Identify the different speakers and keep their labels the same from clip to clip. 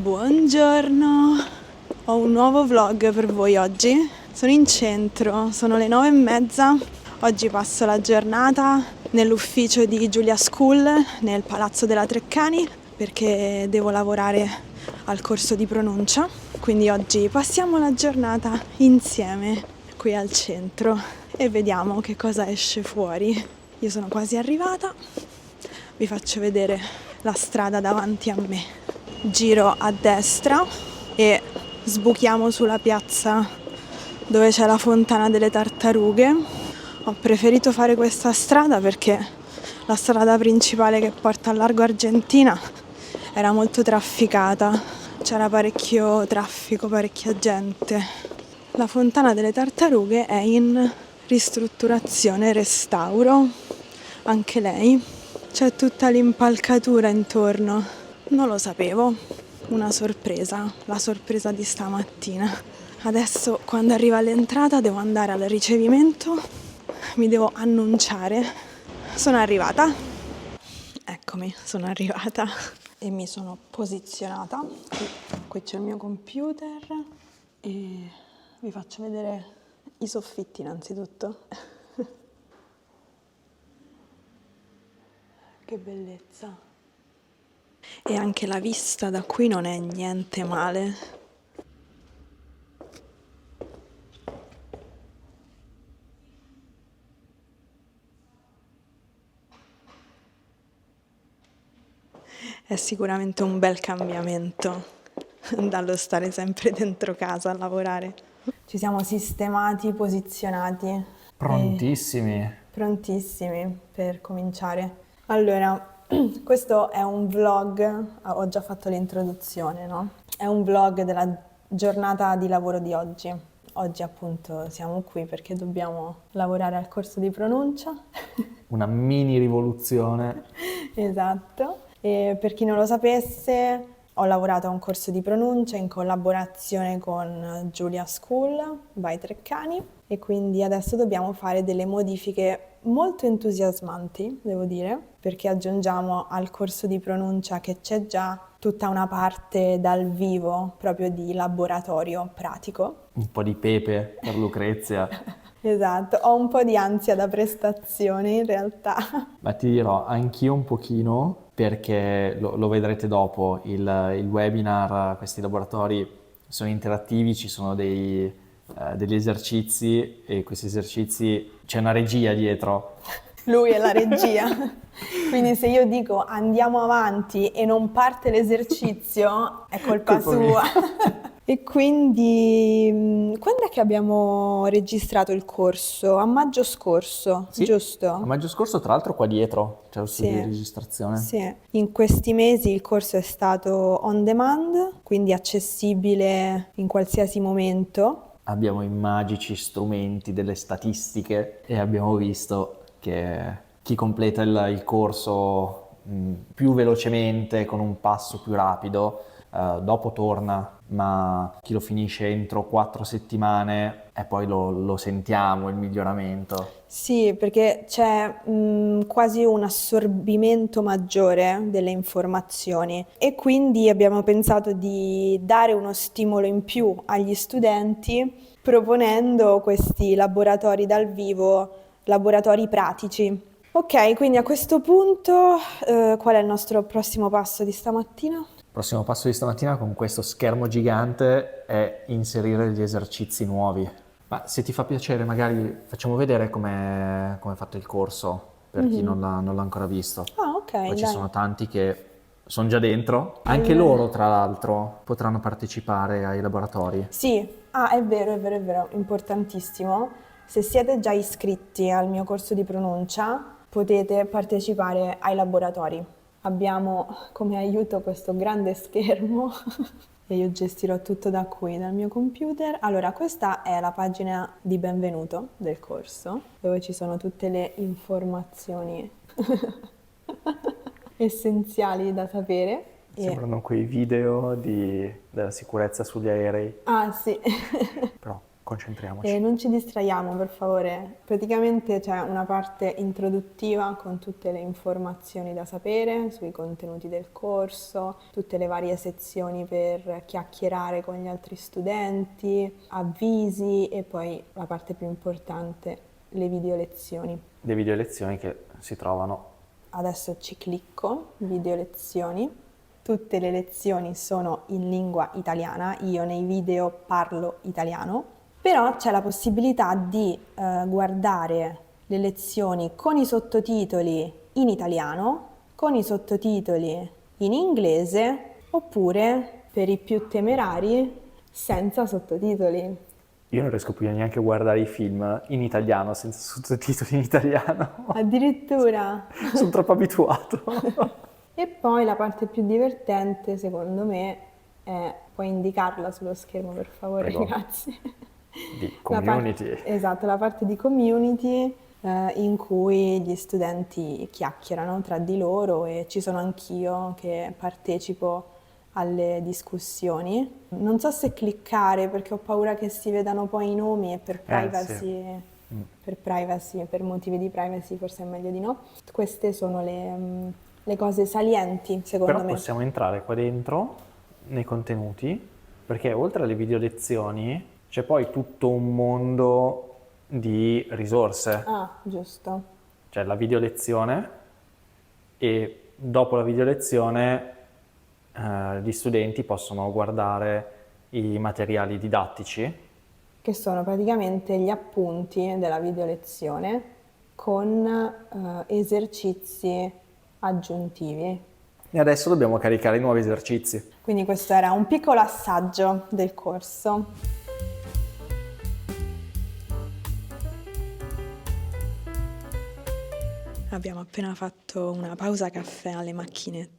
Speaker 1: Buongiorno, ho un nuovo vlog per voi oggi. Sono in centro, sono le 9:30. Oggi passo la giornata nell'ufficio di Giulia School, nel Palazzo della Treccani, perché devo lavorare al corso di pronuncia. Quindi oggi passiamo la giornata insieme qui al centro e vediamo che cosa esce fuori. Io sono quasi arrivata, vi faccio vedere la strada davanti a me. Giro a destra e sbuchiamo sulla piazza dove c'è la Fontana delle Tartarughe. Ho preferito fare questa strada perché la strada principale che porta al Largo Argentina era molto trafficata, c'era parecchio traffico, parecchia gente. La Fontana delle Tartarughe è in ristrutturazione e restauro, anche lei. C'è tutta l'impalcatura intorno. Non lo sapevo, una sorpresa, la sorpresa di stamattina. Adesso quando arriva all'entrata devo andare al ricevimento, mi devo annunciare. Sono arrivata, eccomi, sono arrivata e mi sono posizionata. Qui c'è il mio computer e vi faccio vedere i soffitti innanzitutto. Che bellezza! E anche la vista da qui non è niente male. È sicuramente un bel cambiamento dallo stare sempre dentro casa a lavorare. Ci siamo sistemati, posizionati.
Speaker 2: Prontissimi.
Speaker 1: Prontissimi per cominciare. Allora, questo è un vlog, ho già fatto l'introduzione, no? È un vlog della giornata di lavoro di oggi. Oggi appunto siamo qui perché dobbiamo lavorare al corso di pronuncia.
Speaker 2: Una mini rivoluzione.
Speaker 1: Esatto. E per chi non lo sapesse, ho lavorato a un corso di pronuncia in collaborazione con Giulia School by Treccani e quindi adesso dobbiamo fare delle modifiche molto entusiasmanti, devo dire, perché aggiungiamo al corso di pronuncia che c'è già tutta una parte dal vivo, proprio di laboratorio pratico.
Speaker 2: Un po' di pepe per Lucrezia.
Speaker 1: Esatto, ho un po' di ansia da prestazione in realtà.
Speaker 2: Ma ti dirò, anch'io un pochino, perché lo vedrete dopo, il webinar, questi laboratori sono interattivi, ci sono degli esercizi e questi esercizi c'è una regia dietro.
Speaker 1: Lui è la regia. Quindi se io dico andiamo avanti e non parte l'esercizio, è colpa
Speaker 2: Colpa mia.
Speaker 1: sua. E quindi, quando è che abbiamo registrato il corso? A maggio scorso,
Speaker 2: Sì,
Speaker 1: giusto?
Speaker 2: a maggio scorso tra l'altro qua dietro c'è lo studio di registrazione.
Speaker 1: Sì. In questi mesi il corso è stato on demand, quindi accessibile in qualsiasi momento.
Speaker 2: Abbiamo i magici strumenti delle statistiche e abbiamo visto che chi completa il corso più velocemente, con un passo più rapido, dopo torna, ma chi lo finisce entro 4 settimane e poi lo sentiamo il miglioramento.
Speaker 1: Sì, perché c'è quasi un assorbimento maggiore delle informazioni e quindi abbiamo pensato di dare uno stimolo in più agli studenti proponendo questi laboratori dal vivo, laboratori pratici. Ok, quindi a questo punto qual è il nostro prossimo passo di stamattina?
Speaker 2: Il prossimo passo di stamattina con questo schermo gigante è inserire gli esercizi nuovi. Ma se ti fa piacere, magari facciamo vedere come è fatto il corso per chi non l'ha ancora visto.
Speaker 1: Ah, ok,
Speaker 2: Poi ci
Speaker 1: dai.
Speaker 2: sono tanti che sono già dentro. Anche loro, tra l'altro, potranno partecipare ai laboratori.
Speaker 1: Sì, è vero, è vero, è vero, importantissimo. Se siete già iscritti al mio corso di pronuncia, potete partecipare ai laboratori. Abbiamo come aiuto questo grande schermo e io gestirò tutto da qui, dal mio computer. Allora, questa è la pagina di benvenuto del corso, dove ci sono tutte le informazioni essenziali da sapere.
Speaker 2: Sembrano quei video della sicurezza sugli aerei,
Speaker 1: Ah, sì.
Speaker 2: però concentriamoci.
Speaker 1: Non ci distraiamo, per favore. Praticamente c'è una parte introduttiva con tutte le informazioni da sapere sui contenuti del corso, tutte le varie sezioni per chiacchierare con gli altri studenti, avvisi e poi la parte più importante, le video lezioni.
Speaker 2: Le video lezioni che si trovano.
Speaker 1: Adesso ci clicco, video lezioni. Tutte le lezioni sono in lingua italiana, io nei video parlo italiano, però c'è la possibilità di guardare le lezioni con i sottotitoli in italiano, con i sottotitoli in inglese, oppure, per i più temerari, senza sottotitoli.
Speaker 2: Io non riesco più neanche a guardare i film in italiano senza sottotitoli in italiano.
Speaker 1: Addirittura!
Speaker 2: Sono troppo abituato.
Speaker 1: E poi la parte più divertente, secondo me, è, puoi indicarla sullo schermo per favore,
Speaker 2: Prego.
Speaker 1: grazie.
Speaker 2: Di community.
Speaker 1: Esatto, la parte di community in cui gli studenti chiacchierano tra di loro e ci sono anch'io che partecipo alle discussioni. Non so se cliccare perché ho paura che si vedano poi i nomi e per privacy, per motivi di privacy forse è meglio di no. Queste sono le cose salienti, secondo
Speaker 2: Però
Speaker 1: me.
Speaker 2: possiamo entrare qua dentro nei contenuti, perché oltre alle video lezioni c'è poi tutto un mondo di risorse.
Speaker 1: Ah, giusto.
Speaker 2: C'è la video lezione e dopo la video lezione gli studenti possono guardare i materiali didattici.
Speaker 1: Che sono praticamente gli appunti della video lezione con esercizi aggiuntivi.
Speaker 2: E adesso dobbiamo caricare i nuovi esercizi.
Speaker 1: Quindi questo era un piccolo assaggio del corso. Abbiamo appena fatto una pausa caffè alle macchinette.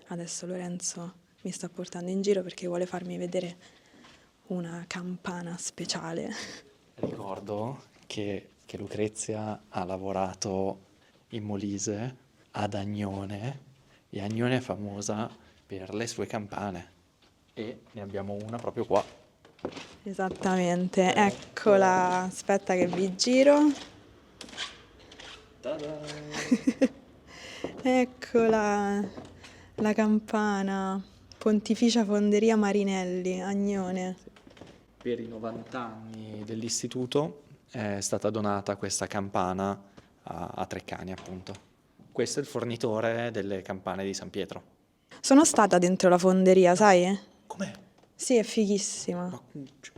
Speaker 1: Adesso Lorenzo mi sta portando in giro perché vuole farmi vedere una campana speciale.
Speaker 2: Ricordo che Lucrezia ha lavorato in Molise ad Agnone e Agnone è famosa per le sue campane e ne abbiamo una proprio qua.
Speaker 1: Esattamente, eccola, aspetta che vi giro.
Speaker 2: Ta-da!
Speaker 1: Eccola, la campana, Pontificia Fonderia Marinelli, Agnone.
Speaker 2: Per i 90 anni dell'istituto è stata donata questa campana a Treccani, appunto. Questo è il fornitore delle campane di San Pietro.
Speaker 1: Sono stata dentro la fonderia, sai?
Speaker 2: Com'è?
Speaker 1: Sì, è fighissima.
Speaker 2: Ma cioè,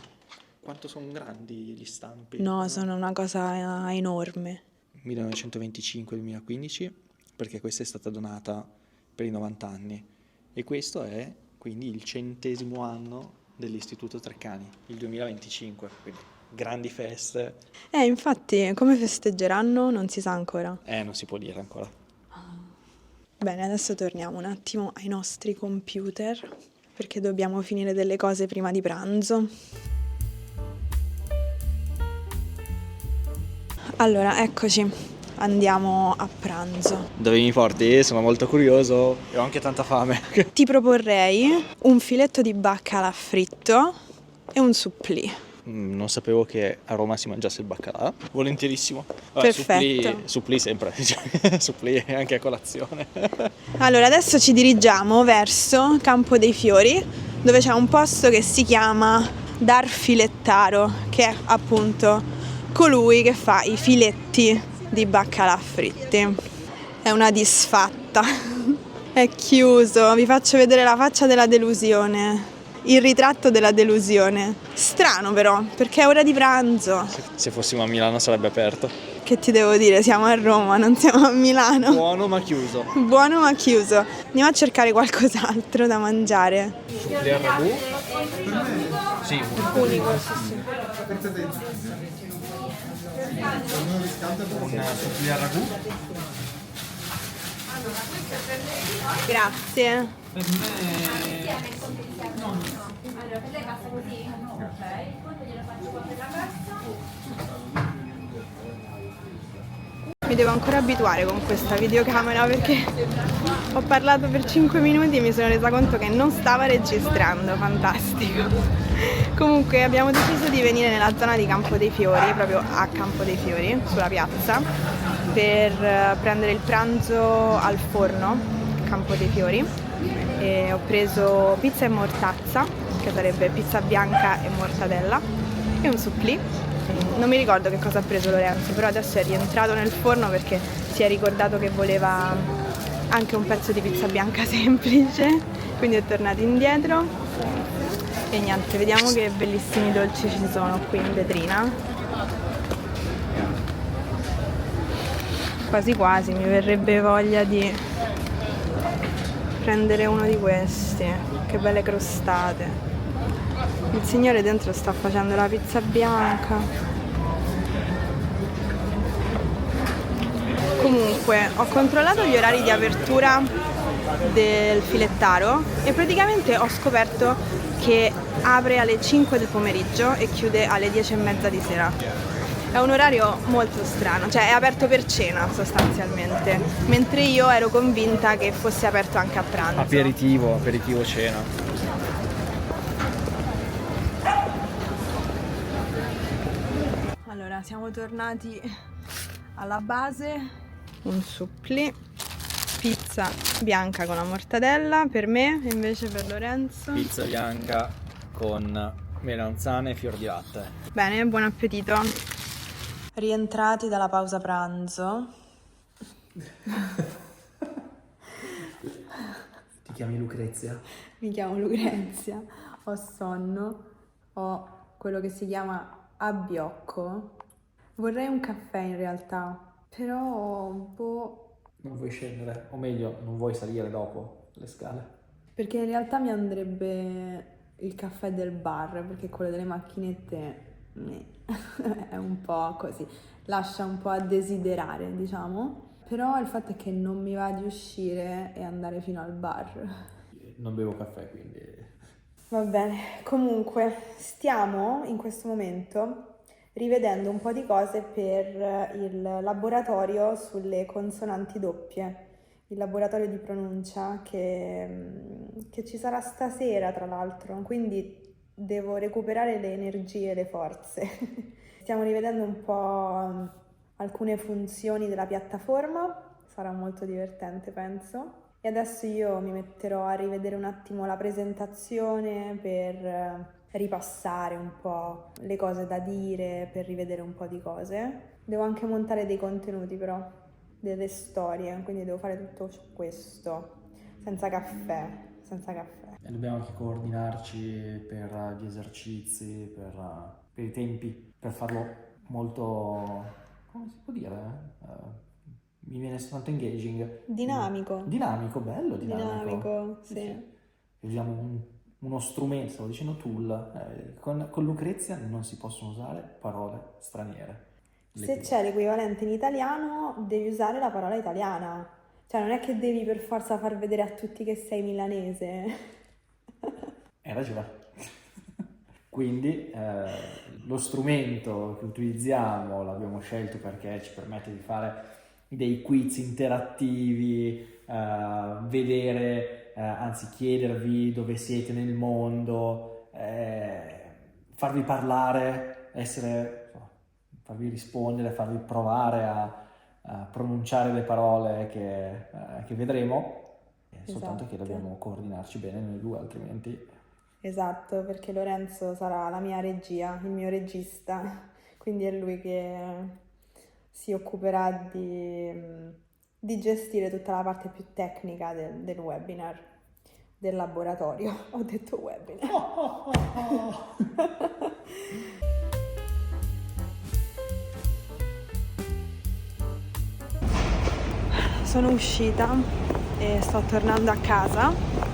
Speaker 2: quanto sono grandi gli stampi?
Speaker 1: No, sono una cosa enorme.
Speaker 2: 1925-2015, perché questa è stata donata per i 90 anni. E questo è quindi il 100° anno dell'Istituto Treccani, il 2025, quindi grandi feste.
Speaker 1: Infatti, come festeggeranno non si sa ancora.
Speaker 2: Non si può dire ancora.
Speaker 1: Bene, adesso torniamo un attimo ai nostri computer, perché dobbiamo finire delle cose prima di pranzo. Allora, eccoci, andiamo a pranzo.
Speaker 2: Dove mi porti? Sono molto curioso e ho anche tanta fame.
Speaker 1: Ti proporrei un filetto di baccalà fritto e un supplì.
Speaker 2: Non sapevo che a Roma si mangiasse il baccalà. Volentierissimo.
Speaker 1: Perfetto.
Speaker 2: Supplì sempre, supplì anche a colazione.
Speaker 1: Allora, adesso ci dirigiamo verso Campo dei Fiori, dove c'è un posto che si chiama Dar Filettaro, che è appunto colui che fa i filetti di baccalà fritti. È una disfatta. È chiuso. Vi faccio vedere la faccia della delusione. Il ritratto della delusione. Strano però, perché è ora di pranzo.
Speaker 2: Se fossimo a Milano sarebbe aperto.
Speaker 1: Che ti devo dire? Siamo a Roma, non siamo a Milano.
Speaker 2: Buono ma chiuso.
Speaker 1: Buono ma chiuso. Andiamo a cercare qualcos'altro da mangiare.
Speaker 2: Supplì al ragù? Sì,
Speaker 1: Unico,
Speaker 2: un supplì al ragù.
Speaker 1: Grazie. Mi devo ancora abituare con questa videocamera perché ho parlato per 5 minuti e mi sono resa conto che non stava registrando. Fantastico. Comunque abbiamo deciso di venire nella zona di Campo dei Fiori, proprio a Campo dei Fiori, sulla piazza, per prendere il pranzo al forno, Campo dei Fiori. E ho preso pizza e mortazza, che sarebbe pizza bianca e mortadella, e un supplì. Non mi ricordo che cosa ha preso Lorenzo, però adesso è rientrato nel forno perché si è ricordato che voleva anche un pezzo di pizza bianca semplice, quindi è tornato indietro. E niente, vediamo che bellissimi dolci ci sono qui in vetrina. Quasi quasi mi verrebbe voglia di prendere uno di questi. Che belle crostate. Il signore dentro sta facendo la pizza bianca. Comunque, ho controllato gli orari di apertura del filettaro e praticamente ho scoperto che apre alle 5 del pomeriggio e chiude alle 10:30 di sera. È un orario molto strano, cioè è aperto per cena sostanzialmente, mentre io ero convinta che fosse aperto anche a pranzo.
Speaker 2: Aperitivo cena.
Speaker 1: Allora, siamo tornati alla base, un supplì, pizza bianca con la mortadella per me, invece per Lorenzo.
Speaker 2: Pizza bianca con melanzane e fior di latte.
Speaker 1: Bene, buon appetito. Rientrati dalla pausa pranzo.
Speaker 2: Ti chiami Lucrezia?
Speaker 1: Mi chiamo Lucrezia, ho sonno, ho quello che si chiama abbiocco. Vorrei un caffè in realtà, però
Speaker 2: Non vuoi scendere? O meglio, non vuoi salire dopo le scale?
Speaker 1: perché in realtà mi andrebbe il caffè del bar, perché quello delle macchinette è un po' così, lascia un po' a desiderare, diciamo. Però il fatto è che non mi va di uscire e andare fino al bar.
Speaker 2: Non bevo caffè, quindi...
Speaker 1: Va bene, comunque stiamo in questo momento rivedendo un po' di cose per il laboratorio sulle consonanti doppie, il laboratorio di pronuncia che ci sarà stasera tra l'altro, quindi devo recuperare le energie e le forze. Stiamo rivedendo un po' alcune funzioni della piattaforma, sarà molto divertente penso. E adesso io mi metterò a rivedere un attimo la presentazione per ripassare un po' le cose da dire, per rivedere un po' di cose. Devo anche montare dei contenuti però, delle storie, quindi devo fare tutto questo senza caffè.
Speaker 2: E dobbiamo anche coordinarci per gli esercizi, per i tempi, per farlo molto, come si può dire? Mi viene soltanto engaging.
Speaker 1: Dinamico.
Speaker 2: Dinamico, bello, dinamico.
Speaker 1: Sì.
Speaker 2: Usiamo uno strumento, stavo dicendo tool. Con Lucrezia non si possono usare parole straniere.
Speaker 1: Se c'è l'equivalente in italiano, devi usare la parola italiana. Cioè, non è che devi per forza far vedere a tutti che sei milanese.
Speaker 2: Hai ragione. Quindi lo strumento che utilizziamo l'abbiamo scelto perché ci permette di fare dei quiz interattivi, vedere, anzi chiedervi dove siete nel mondo, farvi parlare, farvi rispondere, farvi provare a pronunciare le parole che vedremo, soltanto che dobbiamo coordinarci bene noi due, altrimenti...
Speaker 1: Esatto, perché Lorenzo sarà la mia regia, il mio regista, quindi è lui che si occuperà di gestire tutta la parte più tecnica del webinar, del laboratorio. Ho detto webinar. Sono uscita e sto tornando a casa.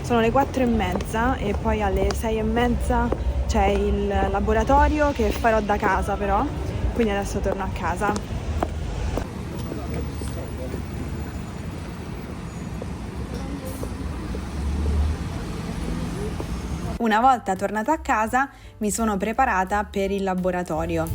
Speaker 1: Sono le 4:30 e poi alle 6:30 c'è il laboratorio che farò da casa però, quindi adesso torno a casa. Una volta tornata a casa mi sono preparata per il laboratorio.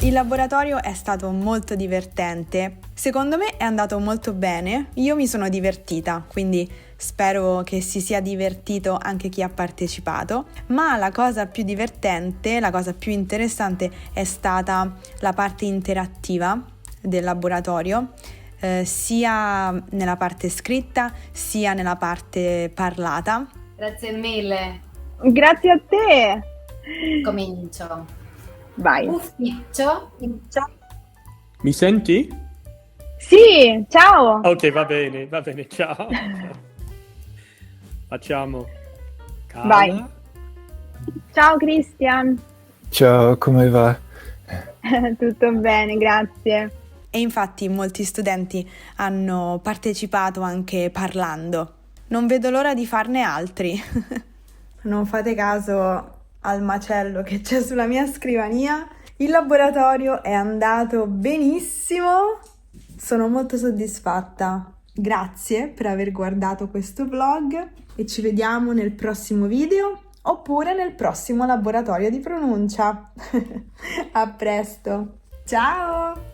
Speaker 1: Il laboratorio è stato molto divertente, secondo me è andato molto bene, io mi sono divertita, quindi spero che si sia divertito anche chi ha partecipato, ma la cosa più divertente, la cosa più interessante è stata la parte interattiva del laboratorio, sia nella parte scritta sia nella parte parlata.
Speaker 3: Grazie mille.
Speaker 4: Grazie a te.
Speaker 3: Comincio.
Speaker 4: Vai.
Speaker 3: Ufficio.
Speaker 5: Mi senti?
Speaker 4: Sì, ciao.
Speaker 5: Ok, va bene, ciao. Facciamo. Carla.
Speaker 4: Vai. Ciao Christian.
Speaker 6: Ciao, come va?
Speaker 4: Tutto bene, grazie.
Speaker 1: E infatti molti studenti hanno partecipato anche parlando. Non vedo l'ora di farne altri. Non fate caso al macello che c'è sulla mia scrivania. Il laboratorio è andato benissimo. Sono molto soddisfatta. Grazie per aver guardato questo vlog e ci vediamo nel prossimo video oppure nel prossimo laboratorio di pronuncia. A presto. Ciao!